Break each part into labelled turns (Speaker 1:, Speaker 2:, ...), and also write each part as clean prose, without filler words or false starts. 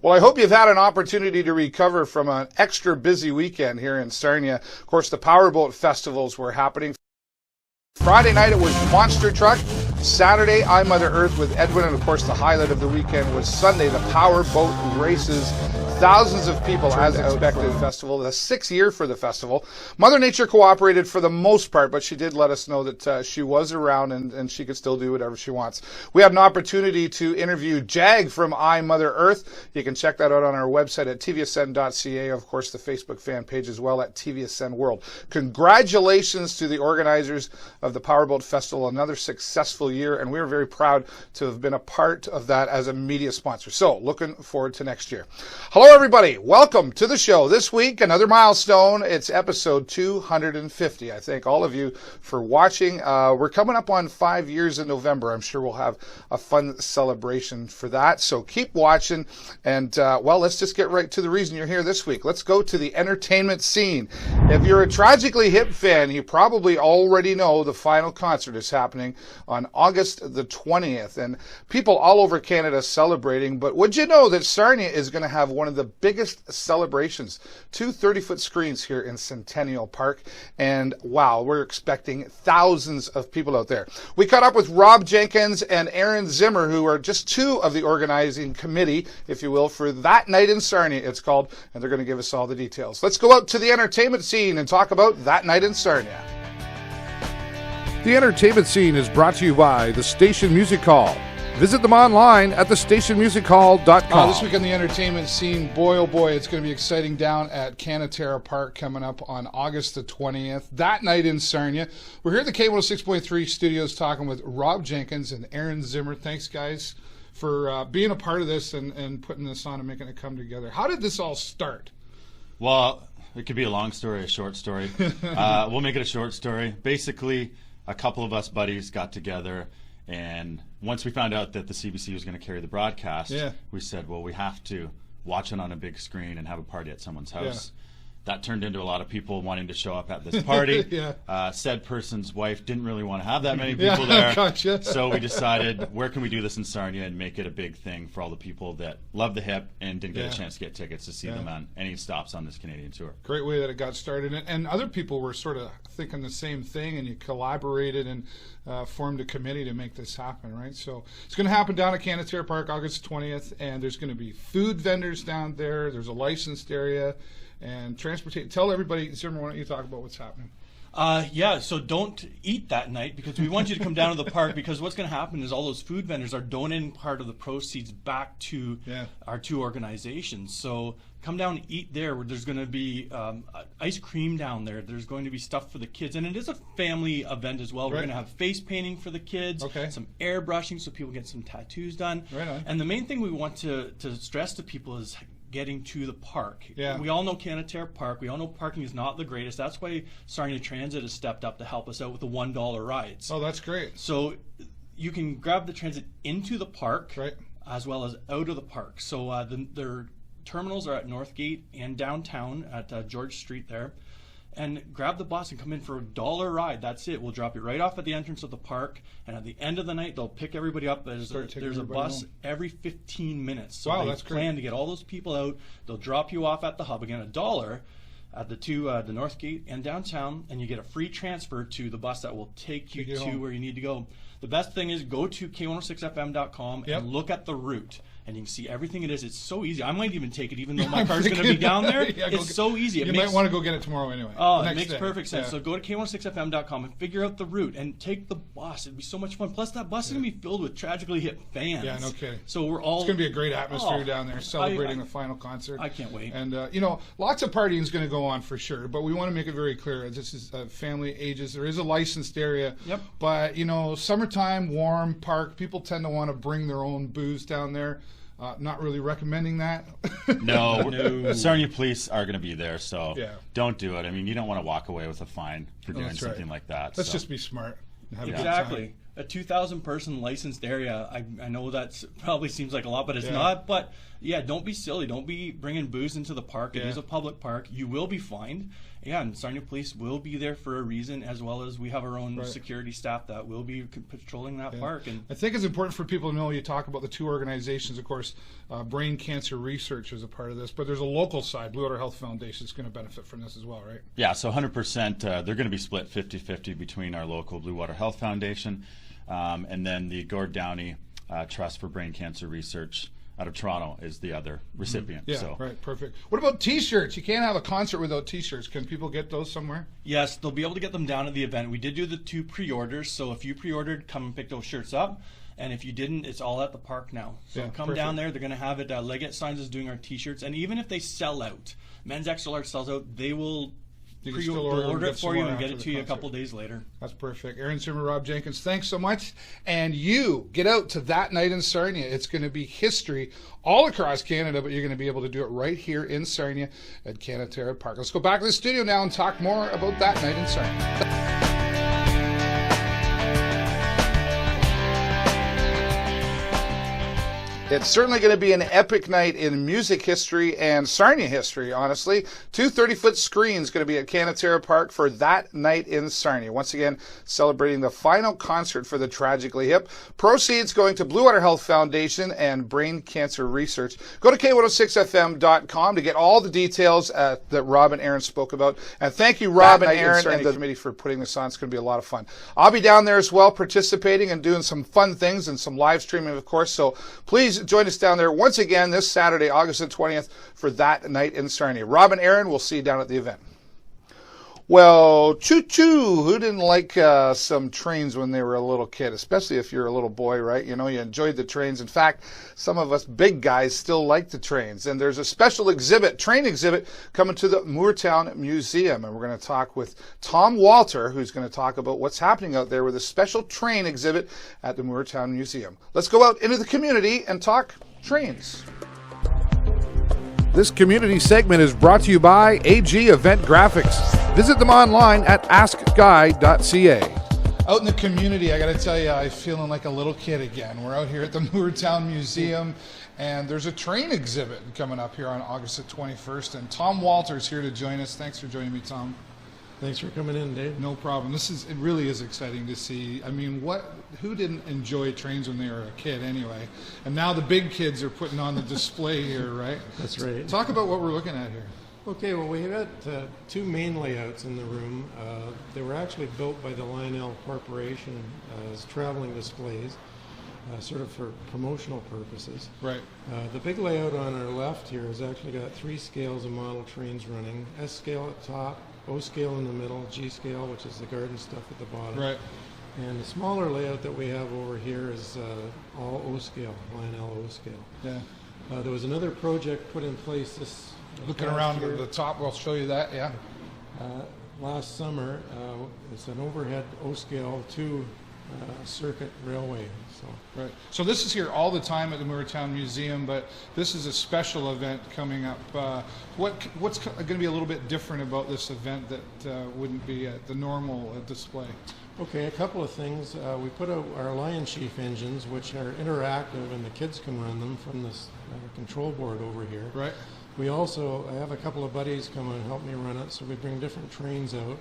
Speaker 1: Well, I hope you've had an opportunity to recover from an extra busy weekend here in Sarnia. Of course, the Powerboat festivals were happening. Friday night it was Monster Truck. Saturday, I Mother Earth with Edwin. And of course, the highlight of the weekend was Sunday, the Powerboat races. Thousands of people, as expected, festival. The 6th year for the festival. Mother Nature cooperated for the most part, but she did let us know that she was around and she could still do whatever she wants. We had an opportunity to interview Jag from I Mother Earth. You can check that out on our website at tvsn.ca. Of course, the Facebook fan page as well at TVSN World. Congratulations to the organizers of the Powerboat Festival. Another successful year, and we are very proud to have been a part of that as a media sponsor. So, looking forward to next year. Hello, everybody. Welcome to the show. This week, another milestone. It's episode 250. I thank all of you for watching. We're coming up on 5 years in November. I'm sure we'll have a fun celebration for that. So keep watching. And, well, let's just get right to the reason you're here this week. Let's go to the entertainment scene. If you're a Tragically Hip fan, you probably already know the final concert is happening on August the 20th. And people all over Canada celebrating. But would you know that Sarnia is going to have one of the biggest celebrations, 2 30-foot screens here in Centennial Park, and wow, we're expecting thousands of people out there. We caught up with Rob Jenkins and Aaron Zimmer, who are just 2 of the organizing committee, if you will, for That Night in Sarnia, it's called, and they're going to give us all the details. Let's go out to the entertainment scene and talk about That Night in Sarnia. The entertainment scene is brought to you by the Station Music Hall. Visit them online at thestationmusichall.com. This week on the entertainment scene, boy, oh boy, it's going to be exciting down at Canatara Park coming up on August the 20th. That Night in Sarnia. We're here at the K106.3 studios talking with Rob Jenkins and Aaron Zimmer. Thanks, guys, for being a part of this and putting this on and making it come together. How did this all start?
Speaker 2: Well, it could be a long story, a short story. We'll make it a short story. Basically, a couple of us buddies got together, and once we found out that the CBC was going to carry the broadcast, we said, well, we have to watch it on a big screen and have a party at someone's house. That turned into a lot of people wanting to show up at this party. Said person's wife didn't really want to have that many people there.
Speaker 1: Gotcha.
Speaker 2: So we decided, where can we do this in Sarnia and make it a big thing for all the people that love the hip and didn't get a chance to get tickets to see them on any stops on this Canadian tour.
Speaker 1: Great way that it got started. And other people were sort of thinking the same thing, and you collaborated and formed a committee to make this happen, right? So it's going to happen down at Canatara Park August 20th, and there's going to be food vendors down there. There's a licensed area. And transportation. Tell everybody, Zimmer, why don't you talk about what's happening?
Speaker 3: So don't eat that night, because we want you to come down to the park, because what's going to happen is all those food vendors are donating part of the proceeds back to our 2 organizations. So come down and eat there. Where there's going to be ice cream down there. There's going to be stuff for the kids. And it is a family event as well. We're going to have face painting for the kids, some airbrushing so people get some tattoos done. Right on. And the main thing we want to stress to people is getting to the park. We all know Canatara Park. We all know parking is not the greatest. That's why Sarnia Transit has stepped up to help us out with the $1 rides.
Speaker 1: Oh, that's great.
Speaker 3: So you can grab the transit into the park as well as out of the park. So their terminals are at Northgate and downtown at George Street there. And grab the bus and come in for a $1 ride. That's it. We'll drop you right off at the entrance of the park, and at the end of the night, they'll pick everybody up. There's a bus every 15 minutes. So they plan to get all those people out. They'll drop you off at the hub, again, $1 at the Northgate and downtown, and you get a free transfer to the bus that will take you to where you need to go. The best thing is go to K106fm.com and look at the route. And you can see everything it is. It's so easy. I might even take it, even though my car's going to be down there. It's so easy.
Speaker 1: You might want to go get it tomorrow anyway.
Speaker 3: Oh, it makes perfect sense. So go to K106fm.com and figure out the route and take the bus. It'd be so much fun. Plus, that bus is going to be filled with Tragically Hip fans.
Speaker 1: Yeah, no kidding.
Speaker 3: So we're all...
Speaker 1: It's going to be a great atmosphere down there celebrating the final concert.
Speaker 3: I can't wait.
Speaker 1: And, lots of partying is going to go on for sure. But we want to make it very clear. This is family ages. There is a licensed area. Yep. But, summertime, warm park, people tend to want to bring their own booze down there. Not really recommending that.
Speaker 2: No. Sarnia police are going to be there, so don't do it. I mean, you don't want to walk away with a fine for doing something like that.
Speaker 1: Let's just be smart.
Speaker 3: Exactly. a 2,000 person licensed area. I know that probably seems like a lot, but it's not. But yeah, don't be silly. Don't be bringing booze into the park. It is a public park. You will be fined. Yeah, and Sarnia Police will be there for a reason, as well as we have our own security staff that will be patrolling that park. And
Speaker 1: I think it's important for people to know, you talk about the two organizations, of course, brain cancer research is a part of this, but there's a local side, Blue Water Health Foundation, is going to benefit from this as well, right?
Speaker 2: Yeah, so 100%, they're going to be split 50-50 between our local Blue Water Health Foundation and then the Gord Downey Trust for Brain Cancer Research out of Toronto is the other recipient.
Speaker 1: Yeah,
Speaker 2: so.
Speaker 1: Right, perfect. What about T-shirts? You can't have a concert without T-shirts. Can people get those somewhere?
Speaker 3: Yes, they'll be able to get them down at the event. We did do the 2 pre-orders, so if you pre-ordered, come and pick those shirts up. And if you didn't, it's all at the park now. So come down there. They're going to have it. Leggett Signs is doing our T-shirts. And even if they sell out, men's extra large sells out, they will order it for you and get it to you a couple days later.
Speaker 1: That's perfect. Aaron Zimmer, Rob Jenkins, thanks so much. And you get out to That Night in Sarnia. It's going to be history all across Canada, but you're going to be able to do it right here in Sarnia at Canatara Park. Let's go back to the studio now and talk more about That Night in Sarnia. It's certainly going to be an epic night in music history and Sarnia history, honestly. 2 30-foot screens going to be at Canatara Park for That Night in Sarnia. Once again, celebrating the final concert for the Tragically Hip. Proceeds going to Blue Water Health Foundation and Brain Cancer Research. Go to K106FM.com to get all the details that Rob and Aaron spoke about. And thank you, Rob and Aaron and the committee for putting this on. It's going to be a lot of fun. I'll be down there as well, participating and doing some fun things and some live streaming, of course. So please join us down there once again this Saturday, August the 20th, for That Night in Sarnia. Rob and Aaron, we'll see you down at the event. Well, choo-choo, who didn't like some trains when they were a little kid, especially if you're a little boy, right? You know, you enjoyed the trains. In fact, some of us big guys still like the trains. And there's a special exhibit, train exhibit, coming to the Moortown Museum. And we're going to talk with Tom Walter, who's going to talk about what's happening out there with a special train exhibit at the Moortown Museum. Let's go out into the community and talk trains. This community segment is brought to you by AG Event Graphics. Visit them online at askguy.ca. Out in the community, I got to tell you, I'm feeling like a little kid again. We're out here at the Moortown Museum, and there's a train exhibit coming up here on August the 21st, and Tom Walter's here to join us. Thanks for joining me, Tom.
Speaker 4: Thanks for coming in, Dave.
Speaker 1: No problem. It really is exciting to see. I mean, who didn't enjoy trains when they were a kid anyway? And now the big kids are putting on the display here, right?
Speaker 4: That's right.
Speaker 1: Talk about what we're looking at here.
Speaker 4: Okay, well, we got 2 main layouts in the room. They were actually built by the LIONEL Corporation as traveling displays, sort of for promotional purposes.
Speaker 1: Right.
Speaker 4: The big layout on our left here has actually got 3 scales of model trains running. S scale at the top, O scale in the middle, G scale, which is the garden stuff at the bottom.
Speaker 1: Right.
Speaker 4: And the smaller layout that we have over here is all O scale, LIONEL O scale.
Speaker 1: Yeah.
Speaker 4: There was another project put in place this
Speaker 1: Looking around at the top, we'll show you that, yeah.
Speaker 4: Last summer, it's an overhead O-scale 2 circuit railway.
Speaker 1: Right. So this is here all the time at the Moortown Museum, but this is a special event coming up. What's going to be a little bit different about this event that wouldn't be at the normal display?
Speaker 4: Okay, a couple of things. We put out our Lion Chief engines, which are interactive, and the kids can run them from this control board over here.
Speaker 1: Right.
Speaker 4: We also, I have a couple of buddies come and help me run it, so we bring different trains out.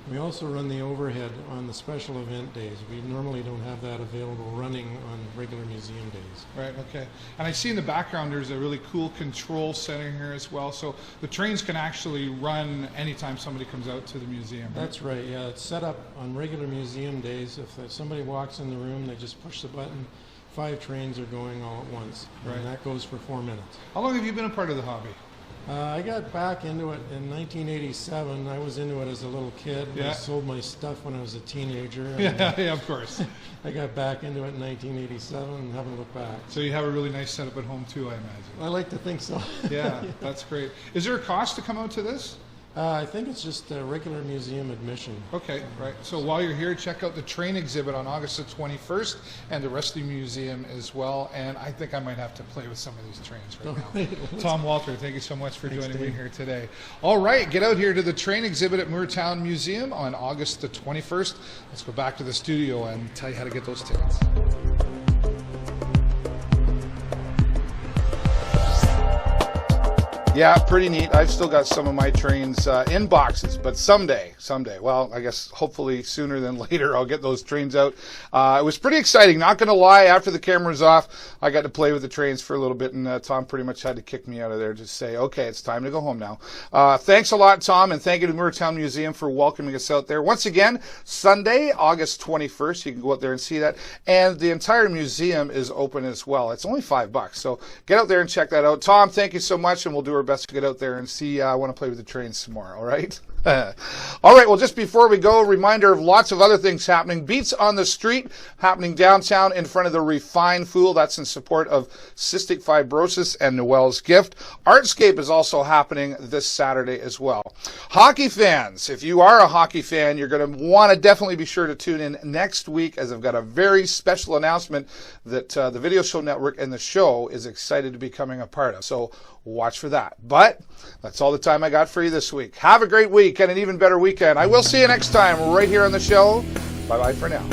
Speaker 4: We also run the overhead on the special event days. We normally don't have that available running on regular museum days.
Speaker 1: Right, okay. And I see in the background there's a really cool control center here as well, so the trains can actually run anytime somebody comes out to the museum. Right?
Speaker 4: That's right, yeah. It's set up on regular museum days. If somebody walks in the room, they just push the button. 5 trains are going all at once, right. And that goes for 4 minutes.
Speaker 1: How long have you been a part of the hobby?
Speaker 4: I got back into it in 1987. I was into it as a little kid.
Speaker 1: Yeah.
Speaker 4: I sold my stuff when I was a teenager.
Speaker 1: Yeah, of course.
Speaker 4: I got back into it in 1987 and haven't looked back.
Speaker 1: So you have a really nice setup at home too, I imagine.
Speaker 4: I like to think so.
Speaker 1: Yeah, that's great. Is there a cost to come out to this?
Speaker 4: I think it's just regular museum admission.
Speaker 1: Okay, right. So while you're here, check out the train exhibit on August the 21st and the rest of the museum as well. And I think I might have to play with some of these trains right now. Tom Walter, thank you so much for joining me here today. All right, get out here to the train exhibit at Moortown Museum on August the 21st. Let's go back to the studio and tell you how to get those tickets. Yeah, pretty neat. I've still got some of my trains in boxes, but someday, well, I guess hopefully sooner than later, I'll get those trains out. It was pretty exciting, not going to lie. After the camera's off, I got to play with the trains for a little bit, and Tom pretty much had to kick me out of there to say, okay, it's time to go home now. Thanks a lot, Tom, and thank you to Moortown Museum for welcoming us out there. Once again, Sunday, August 21st, you can go out there and see that, and the entire museum is open as well. It's only $5, so get out there and check that out. Tom, thank you so much, and we'll do our best to get out there and see. I want to play with the trains tomorrow, all right? All right, well, just before we go, a reminder of lots of other things happening. Beats on the Street happening downtown in front of the Refine Fool. That's in support of cystic fibrosis and Noel's Gift. ARTZscape is also happening this Saturday as well. Hockey fans, if you are a hockey fan, you're going to want to definitely be sure to tune in next week, as I've got a very special announcement that the Video Show Network and the show is excited to be coming a part of. So watch for that. But that's all the time I got for you this week. Have a great week and an even better weekend. I will see you next time right here on the show. Bye-bye for now.